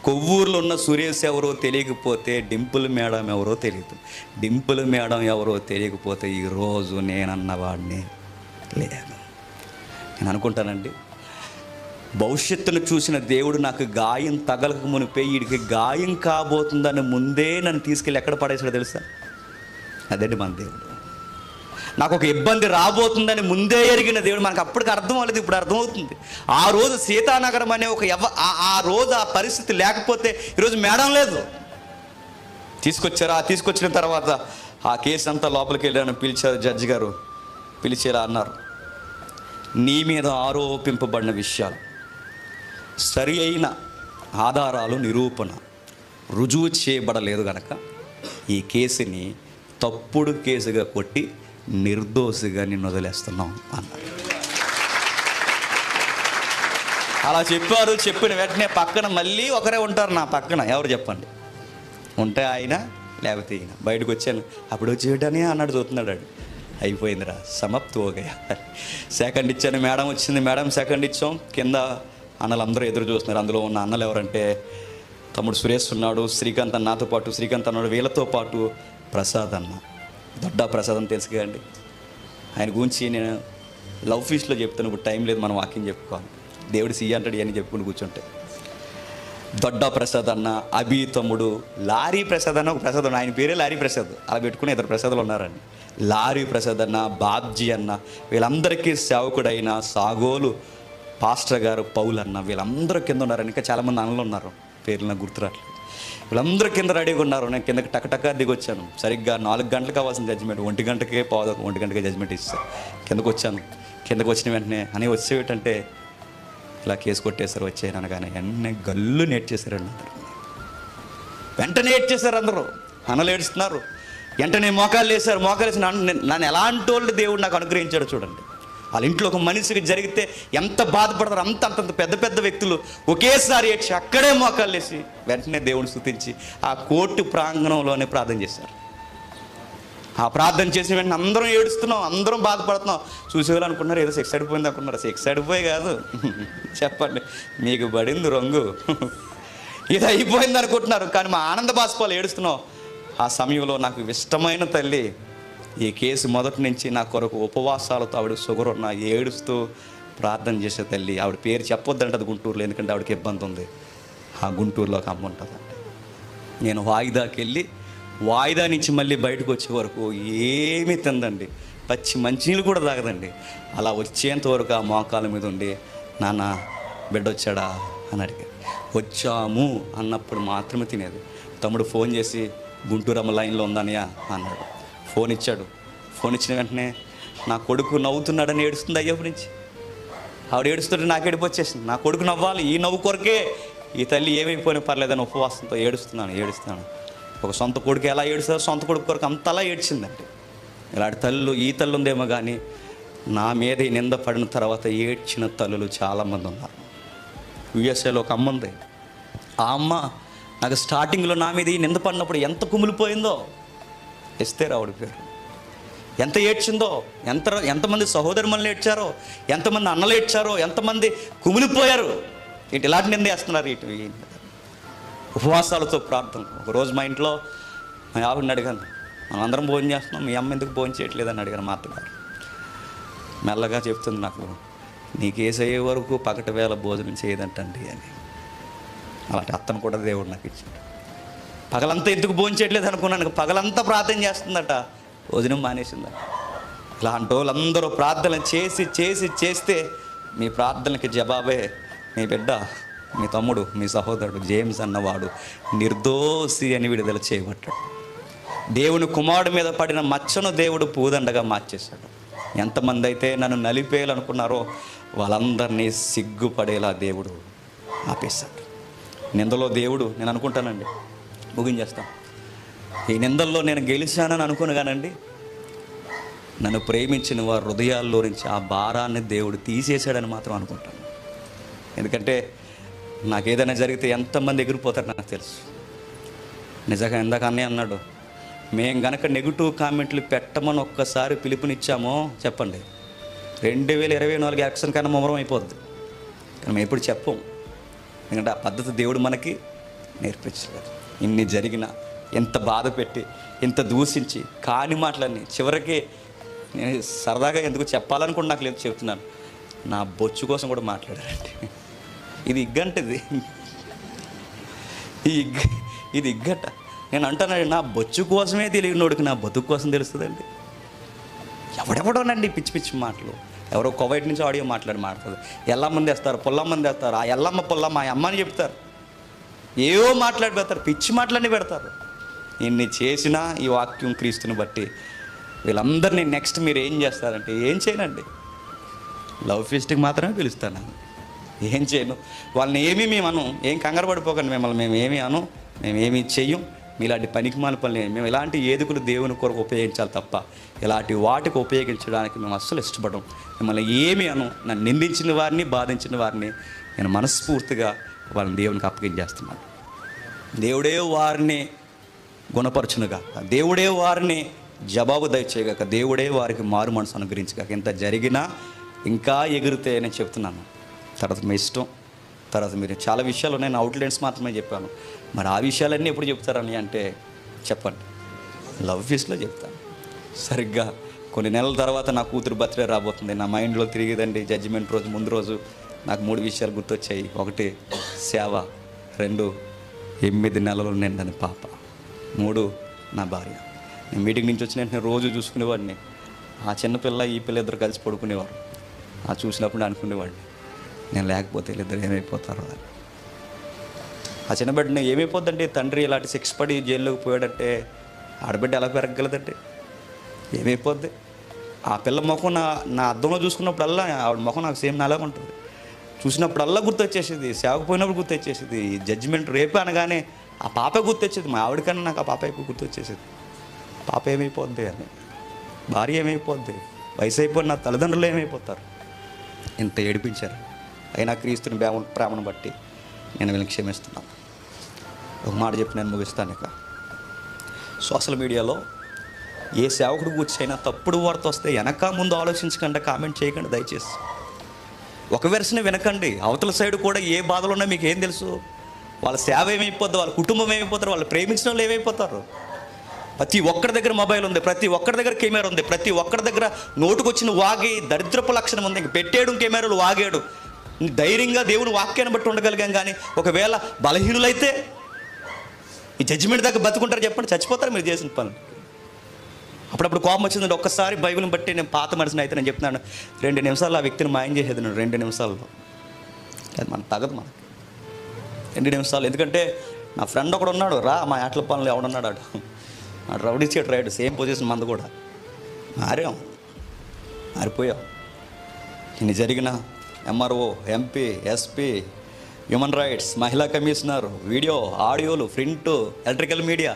కొవ్వూరులో ఉన్న సురేష్ ఎవరో తెలియకపోతే డింపుల్ మేడం ఎవరో తెలియదు, డింపుల్ మేడం ఎవరో తెలియకపోతే ఈరోజు నేనన్నవాడిని లేదు. నేను అనుకుంటానండి, భవిష్యత్తును చూసిన దేవుడు నాకు గాయం తగలక మునిపే వీడికి గాయం కాబోతుందని ముందే నన్ను తీసుకెళ్ళి ఎక్కడ పడేసాడో తెలుసా, అదండి మన దేవుడు. నాకు ఒక ఇబ్బంది రాబోతుందని ముందే ఎరిగిన దేవుడు. మనకు అప్పటికి అర్థం అవ్వలేదు, ఇప్పుడు అర్థమవుతుంది. ఆ రోజు సీతానగరం అనే ఒక ఆ రోజు ఆ పరిస్థితి లేకపోతే ఈరోజు మేడం లేదు. తీసుకొచ్చారు. ఆ తీసుకొచ్చిన తర్వాత ఆ కేసు అంతా లోపలికి వెళ్ళాను, పిలిచారు జడ్జి గారు. పిలిచేలా అన్నారు, నీ మీద ఆరోపింపబడిన విషయాలు సరి అయిన ఆధారాలు నిరూపణ రుజువు చేయబడలేదు కనుక ఈ కేసుని తప్పుడు కేసుగా కొట్టి నిర్దోషిగా నిన్ను వదిలేస్తున్నాం అన్నారు. అలా చెప్పారు. చెప్పిన వెంటనే పక్కన మళ్ళీ ఒకరే ఉంటారు నా పక్కన, ఎవరు చెప్పండి, ఉంటే ఆయన లేకపోతే ఈయన. బయటకు వచ్చాను, అప్పుడు వచ్చేటని అన్నాడు, చూస్తున్నాడు. అయిపోయిందిరా, సమాప్తి ఓగయా. సెకండ్ ఇచ్చాను, మేడం వచ్చింది, మేడం సెకండ్ ఇచ్చాం. కింద అన్నలు అందరూ ఎదురు చూస్తున్నారు. అందులో ఉన్న అన్నలు ఎవరంటే తమ్ముడు సురేష్ ఉన్నాడు, శ్రీకాంత్ అన్న నాతో పాటు, శ్రీకాంత్ అన్నాడు, వీళ్ళతో పాటు ప్రసాద్ అన్న, దొడ్డా ప్రసాద్ అని తెలుసు కదండి. ఆయన గురించి నేను లవ్ ఫీస్ట్లో చెప్తాను, ఇప్పుడు టైం లేదు, మనం వాకింగ్ చెప్పుకోవాలి. దేవుడు సీ అంటాడు ఇవన్నీ చెప్పుకుని కూర్చుంటే. దొడ్డా ప్రసాద్ అన్న, అభి తమ్ముడు, లారీ ప్రసాద్ అన్న, ఒక ప్రసాద్ అన్న, ఆయన పేరే లారీ ప్రసాద్, అలా పెట్టుకుని ఇద్దరు ప్రసాదులు ఉన్నారండి. లారీ ప్రసాద్ అన్న, బాబ్జీ అన్న, వీళ్ళందరికీ సేవకుడైన సాగోలు పాస్టర్ గారు పౌల్ అన్న, వీళ్ళందరూ కింద ఉన్నారండి. ఇంకా చాలామంది అన్నలు ఉన్నారు, పేర్లు నాకు గుర్తురాట్లేదు. వీళ్ళందరూ కింద రెడీగా ఉన్నారు. నేను కిందకి టకటక దిగొచ్చాను. సరిగ్గా 4 గంటలకు కావాల్సిన జడ్జిమెంట్ 1 గంటకే 1 గంటకే జడ్జిమెంట్ ఇస్తారు. కిందకు వచ్చాను. కిందకు వచ్చిన వెంటనే అని వచ్చేటంటే ఇలా కేసు కొట్టేశారు. వచ్చాను అనగానే వెంటనే గల్లు నేర్చేశారండి అందరూ. వెంటనే ఏడ్చేశారు అందరూ, అన్నలు ఏడుస్తున్నారు. వెంటనే మోకాళ్ళు వేశారు. మోకాలు వేసి నన్ను ఎలాంటి వాళ్ళు దేవుడు నాకు అనుగ్రహించాడు చూడండి. వాళ్ళ ఇంట్లో ఒక మనిషికి జరిగితే ఎంత బాధపడతారు, అంతంత పెద్ద పెద్ద వ్యక్తులు ఒకేసారి ఏడ్చి అక్కడే మోకాళ్ళు వేసి వెంటనే దేవుని స్తుతించి ఆ కోర్టు ప్రాంగణంలోనే ప్రార్థన చేశారు. ఆ ప్రార్థన చేసిన వెంటనే అందరం ఏడుస్తున్నాం, అందరం బాధపడుతున్నాం. చూసేవాళ్ళు అనుకున్నారు ఏదో సెక్స్ అడిపోయింది అనుకున్నారు. సెక్స్ అడిపోయి కాదు, చెప్పండి, మీకు పడింది రంగు, ఇది అయిపోయింది అనుకుంటున్నారు. కానీ మా ఆనంద బాష్పాలు ఏడుస్తున్నాం. ఆ సమయంలో నాకు ఇష్టమైన తల్లి ఈ కేసు మొదటి నుంచి నా కొరకు ఉపవాసాలతో, ఆవిడ షుగర్ ఉన్న ఏడుస్తూ ప్రార్థన చేసే తల్లి. ఆవిడ పేరు చెప్పొద్దంటది గుంటూరులో, ఎందుకంటే ఆవిడకి ఇబ్బంది ఉంది. ఆ గుంటూరులో ఒక అమ్మ ఉంటుందండి. నేను వాయిదాకి వెళ్ళి వాయిదా నుంచి మళ్ళీ బయటకు వచ్చే వరకు ఏమీ తిందండి, పచ్చి మంచినీళ్ళు కూడా తాగదండి. అలా వచ్చేంత వరకు ఆ మోకాల మీద ఉండి నాన్న బిడ్డ వచ్చాడా అని అడిగాడు. వచ్చాము అన్నప్పుడు మాత్రమే తినేది. తమ్ముడు ఫోన్ చేసి గుంటూరు అమ్మ లైన్లో ఉందనియా అన్నాడు. ఫోన్ ఇచ్చాడు. ఫోన్ ఇచ్చిన వెంటనే నా కొడుకు నవ్వుతున్నాడని ఏడుస్తుంది అయ్యప్ప నుంచి. ఆవిడ ఏడుస్తుంటే నాకు ఏడుపు వచ్చేసింది. నా కొడుకు నవ్వాలి, ఈ నవ్వు కొరకే ఈ తల్లి ఏమైపోయినా పర్లేదని ఉపవాసంతో ఏడుస్తున్నాను. ఒక సొంత కొడుకు ఎలా ఏడుస్తారో సొంత కొడుకు కొరకు అంతలా ఏడ్చిందండి. ఇలాంటి తల్లు ఈ తల్లు ఉందేమో కానీ నా మీద ఈ నింద పడిన తర్వాత ఏడ్చిన తల్లులు చాలామంది ఉన్నారు. యుఎస్ఏలో ఒక అమ్మ ఉంది. ఆ అమ్మ నాకు స్టార్టింగ్లో నా మీద ఈ నింద పడినప్పుడు ఎంత కుమిలిపోయిందో, ఎస్తేర్ ఆవిడ పేరు, ఎంత ఏడ్చిందో, ఎంతమంది సహోదరుమల్ని ఏడ్చారో, ఎంతమంది అన్నలు ఏడ్చారో, ఎంతమంది కుమిలిపోయారు. ఇలాంటి నింద వేస్తున్నారు ఇటు ఉపవాసాలతో ప్రార్థన. ఒకరోజు మా ఇంట్లో మా ఆవిడని అడిగాను, మనం అందరం భోజనం చేస్తున్నాం, మీ అమ్మ ఎందుకు భోజనం చేయట్లేదని అడిగాను. మా అత్తగారు మెల్లగా చెప్తుంది నాకు, నీకు ఏసయ్యే వరకు పగటి వేళ భోజనం చేయదంటండి అని. అలాంటి అత్తను కూడా దేవుడు నాకు ఇచ్చాడు. పగలంతా ఎందుకు భోజనం చేయట్లేదు అనుకున్నాను, పగలంతా ప్రార్థన చేస్తుందట, భోజనం మానేసిందట. ఇలాంటి వాళ్ళందరూ ప్రార్థన చేస్తే మీ ప్రార్థనకి జవాబే మీ బిడ్డ, మీ తమ్ముడు, మీ సహోదరుడు జేమ్స్ అన్నవాడు నిర్దోషి అని విడుదల చేయబడ్డాడు. దేవుని కుమారుడు మీద పడిన మచ్చను దేవుడు పూదండగా మార్చేశాడు. ఎంతమంది అయితే నన్ను నలిపేయాలనుకున్నారో వాళ్ళందరినీ సిగ్గుపడేలా దేవుడు ఆపేశాడు. నిందలో దేవుడు, నేను అనుకుంటానండి, ముగించేస్తాను, ఈ నిందల్లో నేను గెలిచానని అనుకుని కానండి, నన్ను ప్రేమించిన వారి హృదయాల్లో నుంచి ఆ భారాన్ని దేవుడు తీసేశాడని మాత్రం అనుకుంటాను. ఎందుకంటే నాకు ఏదైనా జరిగితే ఎంతమంది ఎగిరిపోతారు నాకు తెలుసు. నిజంగా ఇందాక అన్నయ్య అన్నాడు, మేము కనుక నెగిటివ్ కామెంట్లు పెట్టమని ఒక్కసారి పిలుపునిచ్చామో చెప్పండి 2024 యాక్షన్ కన్నా ముమ్మరం అయిపోద్ది. కానీ మేము ఎప్పుడు చెప్పం, ఎందుకంటే ఆ పద్ధతి దేవుడు మనకి నేర్పించలేదు. ఇన్ని జరిగినా, ఎంత బాధ పెట్టి, ఎంత దూషించి, కాని మాటలన్నీ చివరికి నేను సరదాగా ఎందుకు చెప్పాలనుకుంటే నాకు లేదు చెప్తున్నాను, నా బొచ్చు కోసం కూడా మాట్లాడారండి. ఇది ఇగ్గంటది, ఇది ఇగ్గట. నేను అంటానండి, నా బొచ్చు కోసమే తెలియనోడికి నా బతుకు కోసం తెలుస్తుందండి. ఎవడెవడోనండి పిచ్చి పిచ్చి మాటలు, ఎవరో కోవైట్ నుంచి ఆడియో మాట్లాడుతుంది, ఎల్లమ్మని తెస్తారు, పుల్లమ్మని తెస్తారు, ఆ ఎల్లమ్మ పుల్లమ్మ ఆ అమ్మని చెప్తారు, ఏవో మాట్లాడి పెడతారు, పిచ్చి మాటలన్నీ పెడతారు. ఇన్ని చేసినా ఈ వాక్యం క్రీస్తుని బట్టి వీళ్ళందరినీ నెక్స్ట్ మీరు ఏం చేస్తారంటే, ఏం చేయనండి, లవ్ ఫీస్ట్కి మాత్రమే పిలుస్తాను, ఏం చేయను, వాళ్ళని మేము అను, ఏం కంగారు పడిపోకండి, మిమ్మల్ని మేము ఏమీ అను, మేము ఏమీ చెయ్యం, మీలాంటి పనికిమాల పనులు మేము ఇలాంటి ఏదుకులు దేవుని కొరకు ఉపయోగించాలి తప్ప ఇలాంటి వాటికి ఉపయోగించడానికి మేము అస్సలు ఇష్టపడం. మిమ్మల్ని ఏమీ అను, నన్ను నిందించిన వారిని, బాధించిన వారిని నేను మనస్ఫూర్తిగా వాళ్ళని దేవునికి అప్పగించేస్తున్నాను. దేవుడే వారిని గుణపరచునుగా, దేవుడే వారిని జవాబు దయచేయగాక, దేవుడే వారికి మారు మనసు అనుగ్రహించగాక. ఇంత జరిగినా ఇంకా ఎగిరితే నేను చెప్తున్నాను. తర్వాత మీ ఇష్టం. తర్వాత మీరు చాలా విషయాలు ఉన్నాయి, నేను అవుట్లైన్స్ మాత్రమే చెప్పాను. మరి ఆ విషయాలన్నీ ఎప్పుడు చెప్తారని అంటే చెప్పండి, లవ్ ఫీస్లో చెప్తాను. సరిగ్గా కొన్ని నెలల తర్వాత నా కూతురు బర్త్డే రాబోతుంది. నా మైండ్లో తిరిగిదండి జడ్జిమెంట్ రోజు ముందు రోజు నాకు 3 విషయాలు గుర్తొచ్చాయి. 1 సేవ, 2 8 నెలలు నిండని పాప, 3 నా భార్య. నేను మీటింగ్ నుంచి వచ్చిన వెంటనే రోజు చూసుకునేవాడిని. ఆ చిన్నపిల్ల ఈ పిల్ల ఇద్దరు కలిసి పడుకునేవారు. ఆ చూసినప్పుడు అనుకునేవాడిని, నేను లేకపోతే వీళ్ళిద్దరు ఏమైపోతారో అని. ఆ చిన్నబిడ్డని ఏమైపోద్దండి, తండ్రి ఇలాంటి శిక్ష పడి జైల్లోకి పోయాడంటే ఆడబిడ్డ ఎలా పెరగగలదండి, ఏమైపోద్ది? ఆ పిల్ల ముఖం నా అద్దంలో చూసుకున్నప్పుడల్లా ఆవిడ ముఖం నాకు సేమ్ నాలాగా ఉంటుంది. చూసినప్పుడల్లా గుర్తొచ్చేసేది, సేవకపోయినప్పుడు గుర్తొచ్చేసేది. జడ్జిమెంట్ రేపు అనగానే ఆ పాప గుర్తొచ్చేది. మా ఆవిడకన్నా నాకు ఆ పాప ఎక్కువ గుర్తొచ్చేసేది. పాప ఏమైపోద్ది అని, భార్య ఏమైపోద్ది, వయసు అయిపోయిన నా తల్లిదండ్రులు ఏమైపోతారు. ఇంత ఏడిపించారు. అయినా క్రీస్తుని ప్రేమను బట్టి నేను వీళ్ళని క్షమిస్తున్నాను. ఒక మాట చెప్పి నేను ముగిస్తాను. ఇక సోషల్ మీడియాలో ఏ సేవకుడు కూర్చైనా తప్పుడు వార్త వస్తే వెనక ముందు ఆలోచించకుండా కామెంట్ చేయకండి దయచేసి. ఒక వెర్షన్ వినకండి. అవతల సైడ్ కూడా ఏ బాధలు ఉన్నా మీకు ఏం తెలుసు? వాళ్ళ సేవ ఏమైపోద్ది, వాళ్ళ కుటుంబం ఏమైపోతారు, వాళ్ళు ప్రేమించిన వాళ్ళు ఏమైపోతారు. ప్రతి ఒక్కరి దగ్గర మొబైల్ ఉంది, ప్రతి ఒక్కరి దగ్గర కెమెరా ఉంది, ప్రతి ఒక్కరి దగ్గర నోటుకొచ్చిన వాగి దరిద్రపు లక్షణం ఉంది. ఇంక పెట్టేయడం కెమెరాలు, వాగాడు. ధైర్యంగా దేవుని వాక్యాన్ని బట్టి ఉండగలిగాం. కానీ ఒకవేళ బలహీనులైతే ఈ జడ్జిమెంట్ దగ్గర బతుకుంటారు చెప్పండి, చచ్చిపోతారు మీరు చేసిన పనులు. అప్పుడప్పుడు కోపం వచ్చిందంటే ఒక్కసారి బైబిల్ని బట్టి నేను పాత మనిషిని అయితే నేను చెప్తున్నాను, 2 నిమిషాల్లో ఆ వ్యక్తిని మాయం చేసేది నేను 2 నిమిషాల్లో. అది మనకు తగదు, మనకి 2 నిమిషాలు. ఎందుకంటే నా ఫ్రెండ్ ఒకడు ఉన్నాడు, రా మా ఆటల పనులు ఎవడున్నాడు అటు రౌడీ చేయడు రైడ్, సేమ్ పొజిషన్ మంది కూడా. మారిపోయాం. ఇన్ని జరిగిన MRO, MP, SP, human rights, మహిళా కమిషనర్, వీడియో, ఆడియోలు, ప్రింట్, ఎలక్ట్రికల్ మీడియా,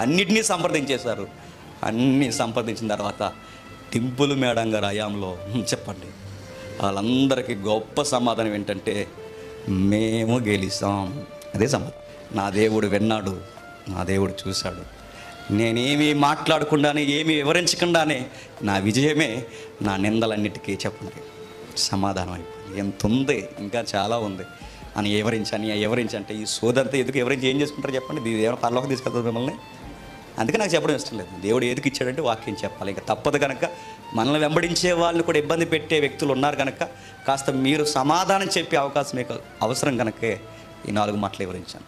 అన్నిటినీ సంప్రదించేశారు. అన్నీ సంప్రదించిన తర్వాత టింపుల్ మేడం గారు హయాంలో చెప్పండి, వాళ్ళందరికీ గొప్ప సమాధానం ఏంటంటే మేము గెలిచాం. అదే సమాధానం. నా దేవుడు విన్నాడు, నా దేవుడు చూశాడు. నేనేమీ మాట్లాడకుండానే, ఏమీ వివరించకుండానే నా విజయమే నా నిందలన్నిటికీ చెప్పండి సమాధానం అయిపోయింది. ఎంత ఉంది, ఇంకా చాలా ఉంది అని ఎవరించి అంటే ఈ సోదంతా ఎందుకు ఎవరించి ఏం చేసుకుంటారు చెప్పండి? ఇది ఏమైనా పరలోకి తీసుకెళ్తుంది మిమ్మల్ని? అందుకే నాకు చెప్పడం ఇష్టం లేదు. దేవుడు ఏదికి ఇచ్చాడంటే వాక్యం చెప్పాలి. ఇంకా తప్పదు కనుక మనల్ని వెంబడించే వాళ్ళని కూడా ఇబ్బంది పెట్టే వ్యక్తులు ఉన్నారు కనుక కాస్త మీరు సమాధానం చెప్పే అవకాశం మీకు అవసరం కనుకే ఈ 4 మాటలు వివరించాను.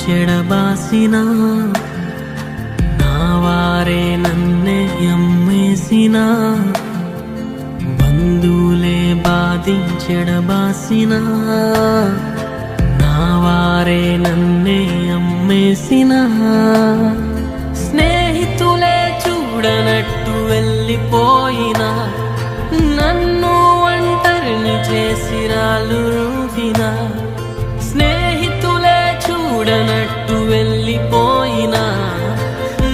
చెడబాసిన నా వారే నన్నే అమ్మేసిన, బంధువులే బాధించెడబాసిన నా వారే నన్నే అమ్మేసిన, స్నేహితులే చూడనట్టు వెళ్ళిపోయిన, నన్ను ఒంటరిని చేసి రాళ్ళు రూపిన, స్నేహితులే చూడనట్టు వెళ్ళిపోయినా,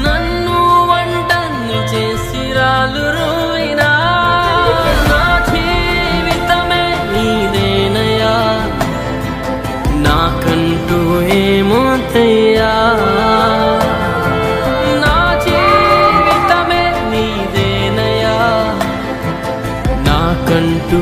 నన్ను ఒంటరిని చేసి రాళ్ళు రూపినా, నా జీవితమే నీదేనయ్యా, నాకంటూ ఏమోతయ్యా, నా జీవితమే నీదేనయ్యా, నాకంటూ